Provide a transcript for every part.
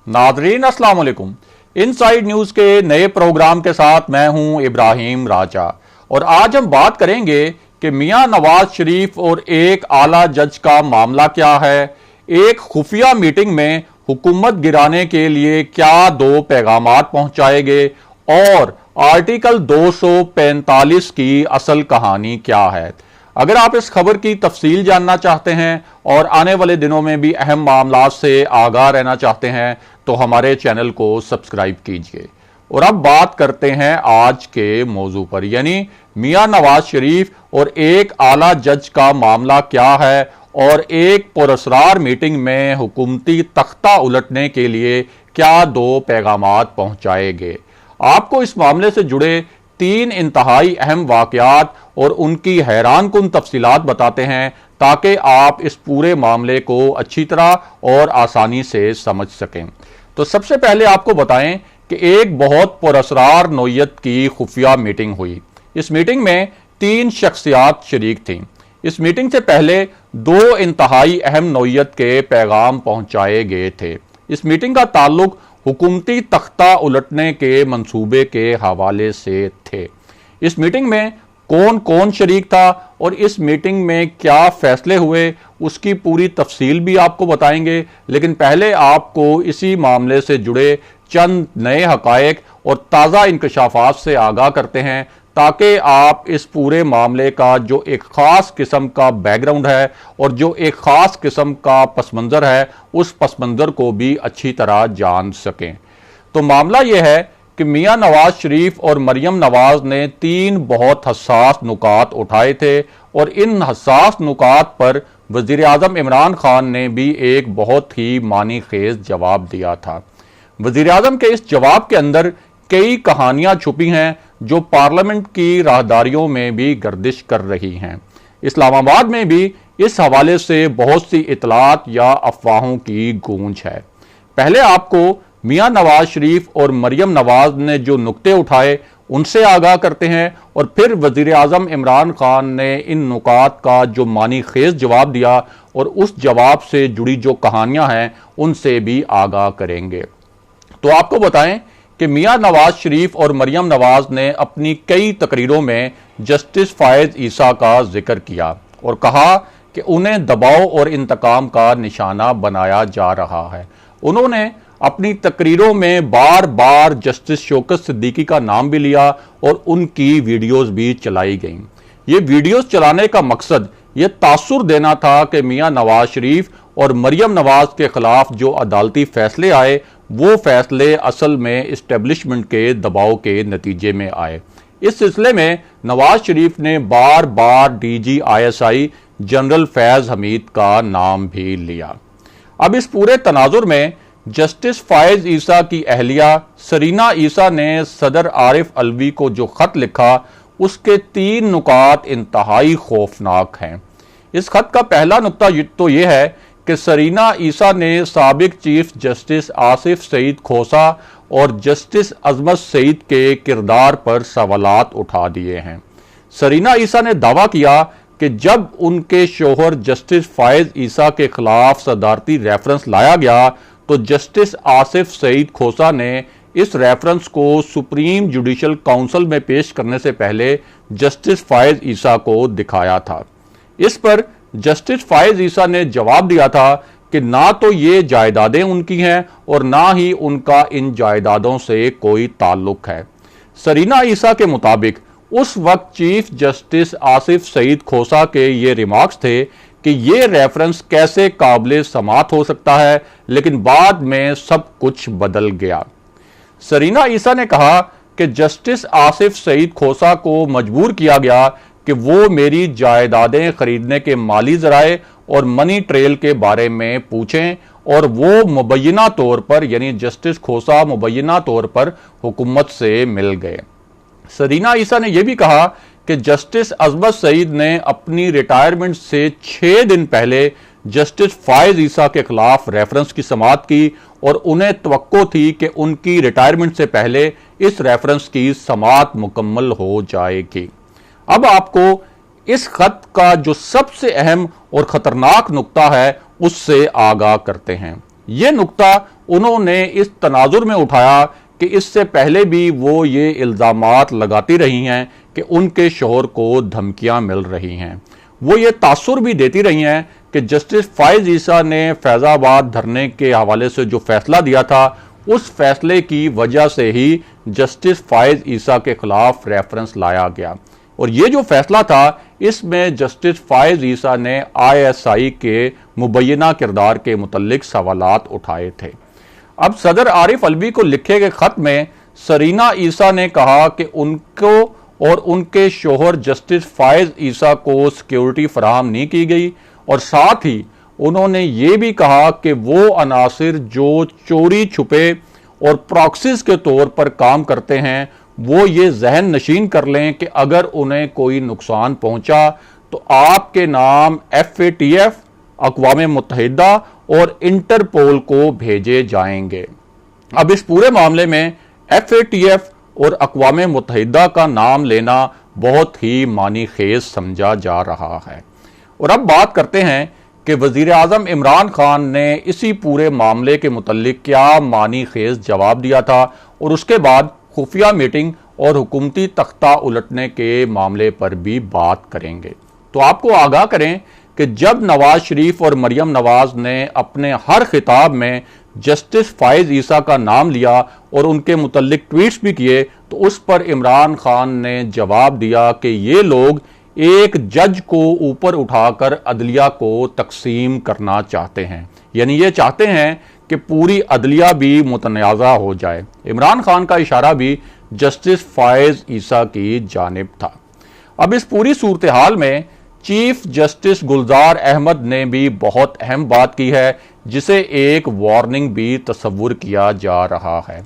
Nadreen अस्सलाम वालेकुम। Inside news के नए प्रोग्राम के साथ मैं हूं इब्राहिम राजा और आज हम बात करेंगे कि मियां नवाज शरीफ और एक आला जज का मामला क्या है। एक खुफिया मीटिंग में हुकूमत गिराने के लिए क्या दो पैगामात पहुंचाए गए और आर्टिकल 245 की असल कहानी क्या है। अगर आप इस खबर की तफसील जानना चाहते हैं और आने वाले दिनों में भी अहम मामलात से आगाह रहना चाहते हैं तो हमारे चैनल को सब्सक्राइब कीजिए। और अब बात करते हैं आज के मौजू पर, यानी मियां नवाज शरीफ और एक आला जज का मामला क्या है और एक पुरअसरार मीटिंग में हुकूमती तख्ता उलटने के लिए क्या दो पैगामात पहुंचाए गए। आपको इस मामले से जुड़े 3 इंतहाई अहम वाकयात और उनकी हैरानकुन तफसीलात बताते हैं ताकि आप इस पूरे मामले को अच्छी तरह और आसानी से समझ सकें। तो सबसे पहले आपको बताएं कि एक बहुत पुरअसरार नौयत की खुफिया मीटिंग हुई। इस मीटिंग में 3 शख्सियात शरीक थीं। इस मीटिंग से पहले 2 इंतहाई अहम नौयत के पैगाम पहुंचाए गए थे। इस मीटिंग का ताल्लुक हुकूमती तख्ता उलटने के मंसूबे के हवाले से थे। इस मीटिंग में कौन कौन शरीक था और इस मीटिंग में क्या फैसले हुए उसकी पूरी तफसील भी आपको बताएंगे। लेकिन पहले आपको इसी मामले से जुड़े चंद नए हकायक और ताज़ा इंकशाफात से आगाह करते हैं ताकि आप इस पूरे मामले का जो एक ख़ास किस्म का बैकग्राउंड है और जो एक ख़ास किस्म का पस मंज़र है उस पस मंज़र को भी अच्छी तरह जान सकें। तो मामला यह है कि मियां नवाज शरीफ और मरियम नवाज ने 3 बहुत हसास नुकात उठाए थे और इन हसास नुकात पर वज़ीर आज़म इमरान खान ने भी एक बहुत ही मानी खेज जवाब दिया था। वज़ीर आज़म के इस जवाब के अंदर कई कहानियां छुपी हैं जो पार्लियामेंट की राहदारियों में भी गर्दिश कर रही हैं। इस्लामाबाद में भी इस हवाले से बहुत सी इतलात या अफवाहों की गूंज है। पहले आपको मियां नवाज शरीफ और मरियम नवाज ने जो नुक्ते उठाए उनसे आगाह करते हैं और फिर वज़ीर आज़म इमरान खान ने इन नुकात का जो मानी खेज जवाब दिया और उस जवाब से जुड़ी जो कहानियां हैं उनसे भी आगाह करेंगे। तो आपको बताएं कि मियां नवाज शरीफ और मरियम नवाज ने अपनी कई तकरीरों में जस्टिस फायज ईसा का जिक्र किया और कहा कि उन्हें दबाव और इंतकाम का निशाना बनाया जा रहा है। उन्होंने अपनी तकरीरों में बार बार जस्टिस शौकत सिद्दीकी का नाम भी लिया और उनकी वीडियोस भी चलाई गईं। ये वीडियोस चलाने का मकसद ये तासुर देना था कि मियां नवाज शरीफ और मरियम नवाज के खिलाफ जो अदालती फैसले आए वो फैसले असल में इस्टेब्लिशमेंट के दबाव के नतीजे में आए। इस सिलसिले में नवाज शरीफ ने बार बार DGISI जनरल फैज हमीद का नाम भी लिया। अब इस पूरे तनाजुर में जस्टिस फायज ईसा की अहलिया सरीना ईसा ने सदर आरिफ अलवी को जो खत लिखा उसके 3 नुकात इंतहाई खौफनाक हैं। इस खत का पहला नुक्ता तो यह है कि सरीना ईसा ने साबिक चीफ जस्टिस आसिफ सईद खोसा और जस्टिस अजमत सईद के किरदार पर सवालात उठा दिए हैं। सरीना ईसा ने दावा किया कि जब उनके शोहर जस्टिस फायज ईसा के खिलाफ सदारती रेफरेंस लाया गया तो जस्टिस आसिफ सईद खोसा ने इस रेफरेंस को सुप्रीम जुडिशल काउंसिल में पेश करने से पहले जस्टिस फायज ईसा को दिखाया था। इस पर जस्टिस फायज ईसा ने जवाब दिया था कि ना तो ये जायदादें उनकी हैं और ना ही उनका इन जायदादों से कोई ताल्लुक है। सरीना ईसा के मुताबिक उस वक्त चीफ जस्टिस आसिफ सईद खोसा के ये रिमार्क्स थे कि ये रेफरेंस कैसे काबिले समात हो सकता है, लेकिन बाद में सब कुछ बदल गया। सरीना ईसा ने कहा कि जस्टिस आसिफ सईद खोसा को मजबूर किया गया कि वो मेरी जायदादें खरीदने के माली जराए और मनी ट्रेल के बारे में पूछें और वो मुबैना तौर पर यानी जस्टिस खोसा मुबैना तौर पर हुकूमत से मिल गए। सरीना ईसा ने यह भी कहा कि जस्टिस अजमत सईद ने अपनी रिटायरमेंट से 6 दिन पहले जस्टिस फायज ईसा के खिलाफ रेफरेंस की समाअत की और उन्हें तवक्को थी कि उनकी रिटायरमेंट से पहले इस रेफरेंस की समाअत मुकम्मल हो जाएगी। अब आपको इस खत का जो सबसे अहम और खतरनाक नुक्ता है उससे आगाह करते हैं। ये नुक्ता उन्होंने इस तनाजुर में उठाया कि इससे पहले भी वो ये इल्ज़ामात लगाती रही हैं कि उनके शोहर को धमकियां मिल रही हैं। वो ये तासुर भी देती रही हैं कि जस्टिस फायज ईसा ने फैज़ाबाद धरने के हवाले से जो फैसला दिया था, उस फैसले की वजह से ही जस्टिस फायज ईसा के खिलाफ रेफरेंस लाया गया। और ये जो फैसला था, इसमें जस्टिस फायज ईसा ने ISI के मुबैना किरदार के मुतल्लिक सवालात उठाए थे। अब सदर आरिफ अलवी को लिखे गए खत में सरीना ईसा ने कहा कि उनको और उनके शोहर जस्टिस फायज ईसा को सिक्योरिटी फराहम नहीं की गई, और साथ ही उन्होंने ये भी कहा कि वो अनासिर जो चोरी छुपे और प्रॉक्सीज के तौर पर काम करते हैं, वो ये जहन नशीन कर लें कि अगर उन्हें कोई नुकसान पहुंचा तो आपके नाम FATF, अक़वाम मुत्तहिदा और इंटरपोल को भेजे जाएंगे। अब इस पूरे मामले में FATF और अक़वाम मुत्तहिदा का नाम लेना बहुत ही मानी खेज समझा जा रहा है। और अब बात करते हैं कि वज़ीर आज़म इमरान खान ने इसी पूरे मामले के मुतल्लिक क्या मानी खेज जवाब दिया था, और उसके बाद खुफिया मीटिंग और हुकूमती तख्ता उलटने के मामले पर भी बात करेंगे। तो आपको आगाह करें कि जब नवाज शरीफ और मरियम नवाज ने अपने हर खिताब में जस्टिस फायज ईसा का नाम लिया और उनके मुतल्लिक ट्वीट्स भी किए, तो उस पर इमरान खान ने जवाब दिया कि ये लोग एक जज को ऊपर उठाकर अदलिया को तकसीम करना चाहते हैं, यानी ये चाहते हैं कि पूरी अदलिया भी मुतनाज़ा हो जाए। इमरान खान का इशारा भी जस्टिस फायज ईसा की जानिब था। अब इस पूरी सूरत हाल में चीफ जस्टिस गुलजार अहमद ने भी बहुत अहम बात की है, जिसे एक वार्निंग भी तस्वुर किया जा रहा है।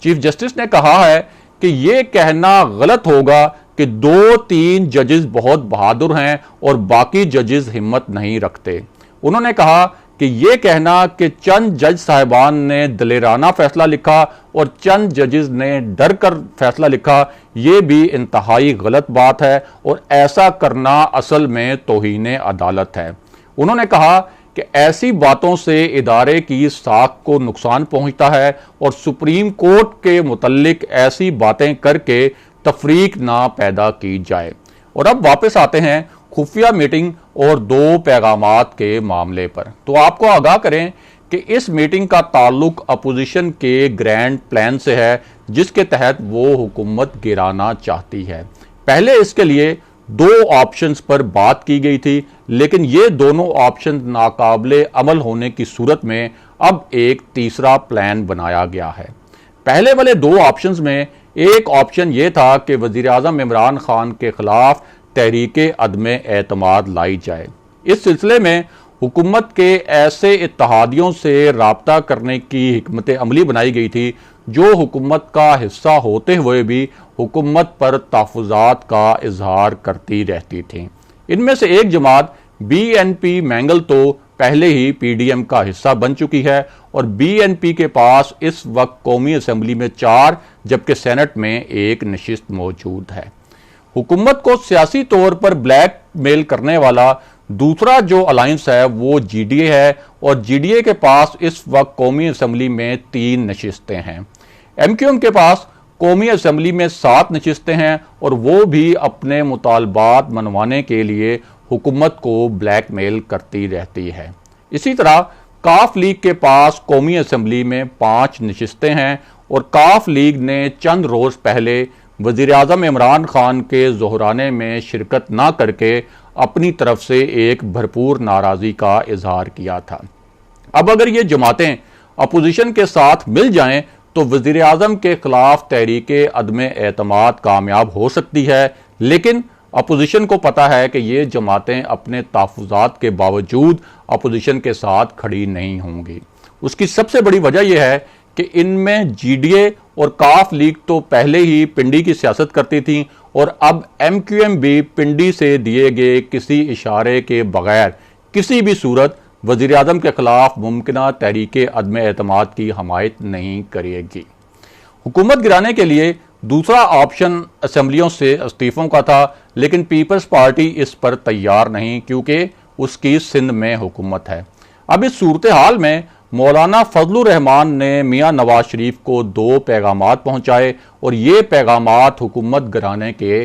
चीफ जस्टिस ने कहा है कि यह कहना गलत होगा कि 2-3 जजेस बहुत बहादुर हैं और बाकी जजेस हिम्मत नहीं रखते। उन्होंने कहा कि यह कहना कि चंद जज साहिबान ने दलेराना फैसला लिखा और चंद जजेस ने डर कर फैसला लिखा, यह भी इंतहाई गलत बात है और ऐसा करना असल में तौहीन अदालत है। उन्होंने कहा कि ऐसी बातों से इदारे की साख को नुकसान पहुंचता है और सुप्रीम कोर्ट के मुतल्लिक ऐसी बातें करके तफरीक ना पैदा की जाए। और अब वापस आते हैं खुफिया मीटिंग और 2 पैगामात के मामले पर। तो आपको आगाह करें कि इस मीटिंग का ताल्लुक अपोजिशन के ग्रैंड प्लान से है, जिसके तहत वो हुकूमत गिराना चाहती है। पहले इसके लिए 2 ऑप्शंस पर बात की गई थी, लेकिन ये दोनों ऑप्शन नाकाबिले अमल होने की सूरत में अब एक तीसरा प्लान बनाया गया है। पहले वाले 2 ऑप्शंस में एक ऑप्शन ये था कि वज़ीर आज़म इमरान खान के खिलाफ तहरीके अदमे एतमाद लाई जाए। इस सिलसिले में हुकूमत के ऐसे इत्तहादियों से राब्ता करने की हिकमत अमली बनाई गई थी जो हुकूमत का हिस्सा होते हुए भी हुकूमत पर तहफ़्फ़ुज़ात का इजहार करती रहती थी। इनमें से एक जमात BNP मैंगल तो पहले ही PDM का हिस्सा बन चुकी है और BNP के पास इस वक्त कौमी असम्बली में 4 जबकि सेनेट में 1 नशिस्त मौजूद है। हुकूमत को सियासी तौर पर ब्लैकमेल करने वाला दूसरा जो अलायंस है वो GDA है और GDA के पास इस वक्त कौमी असम्बली में 3 नशिस्तें हैं। MQM के पास कौमी असम्बली में 7 नशिस्तें हैं और वो भी अपने मुतालबात मनवाने के लिए हुकूमत को ब्लैकमेल करती रहती है। इसी तरह काफ लीग के पास कौमी असम्बली में 5 नशिस्तें हैं और काफ लीग ने चंद रोज पहले वज़ीर आज़म इमरान खान के ज़ोहराने में शिरकत ना करके अपनी तरफ से एक भरपूर नाराज़गी का इजहार किया था। अब अगर ये जमातें अपोजिशन के साथ मिल जाएं तो वज़ीर आज़म के खिलाफ तहरीके अदमे एतमाद कामयाब हो सकती है, लेकिन अपोजिशन को पता है कि ये जमातें अपने तहफ़्फ़ुज़ात के बावजूद अपोजिशन के साथ खड़ी नहीं होंगी। उसकी सबसे बड़ी वजह यह है कि इनमें GDA और काफ लीग तो पहले ही पिंडी की सियासत करती थी और अब MQM भी पिंडी से दिए गए किसी इशारे के बगैर किसी भी सूरत वज़ीर आज़म के खिलाफ मुमकिना तहरीके अदमे एतमाद की हमायत नहीं करेगी। हुकूमत गिराने के लिए दूसरा ऑप्शन असम्बलियों से इस्तीफों का था, लेकिन पीपल्स पार्टी इस पर तैयार नहीं क्योंकि उसकी सिंध में हुकूमत है। अब इस सूरत हाल में मौलाना फजलुर रहमान ने मियां नवाज शरीफ को 2 पैगामात पहुंचाए और ये पैगामात हुकूमत गिराने के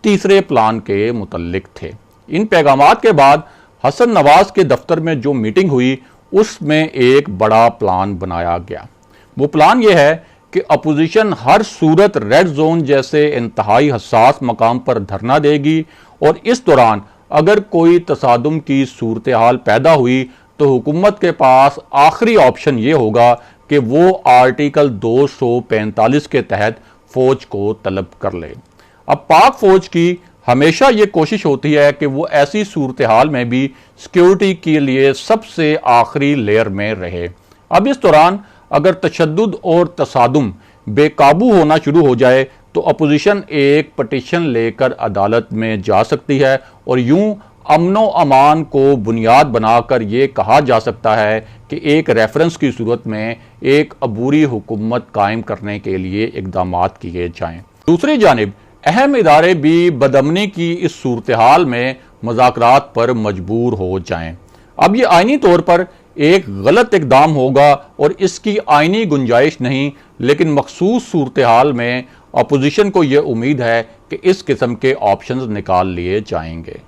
तीसरे प्लान के मुतल्लिक थे। इन पैगामात के बाद हसन नवाज के दफ्तर में जो मीटिंग हुई उसमें एक बड़ा प्लान बनाया गया। वो प्लान ये है कि अपोजिशन हर सूरत रेड जोन जैसे इंतहाई हसास मकाम पर धरना देगी और इस दौरान अगर कोई तसादुम की सूरत हाल पैदा हुई तो हुकूमत के पास आखिरी ऑप्शन ये होगा कि वो आर्टिकल 245 के तहत फौज को तलब कर ले। अब पाक फौज की हमेशा ये कोशिश होती है कि वो ऐसी सूरत हाल में भी सिक्योरिटी के लिए सबसे आखिरी लेयर में रहे। अब इस दौरान अगर तशद्दुद और तसादुम बेकाबू होना शुरू हो जाए तो अपोजिशन एक पटिशन लेकर अदालत में जा सकती है और यूं अमनो अमान को बुनियाद बनाकर ये कहा जा सकता है कि एक रेफरेंस की सूरत में एक अबूरी हुकूमत कायम करने के लिए इकदाम किए जाएं। दूसरी जानिब अहम इदारे भी बदअमनी की इस सूरत हाल में मुज़ाकरात पर मजबूर हो जाएं। अब ये आईनी तौर पर एक गलत इकदाम होगा और इसकी आईनी गुंजाइश नहीं, लेकिन मखसूस सूरत हाल में अपोजिशन को यह उम्मीद है कि इस किस्म के ऑप्शंस निकाल लिए जाएंगे।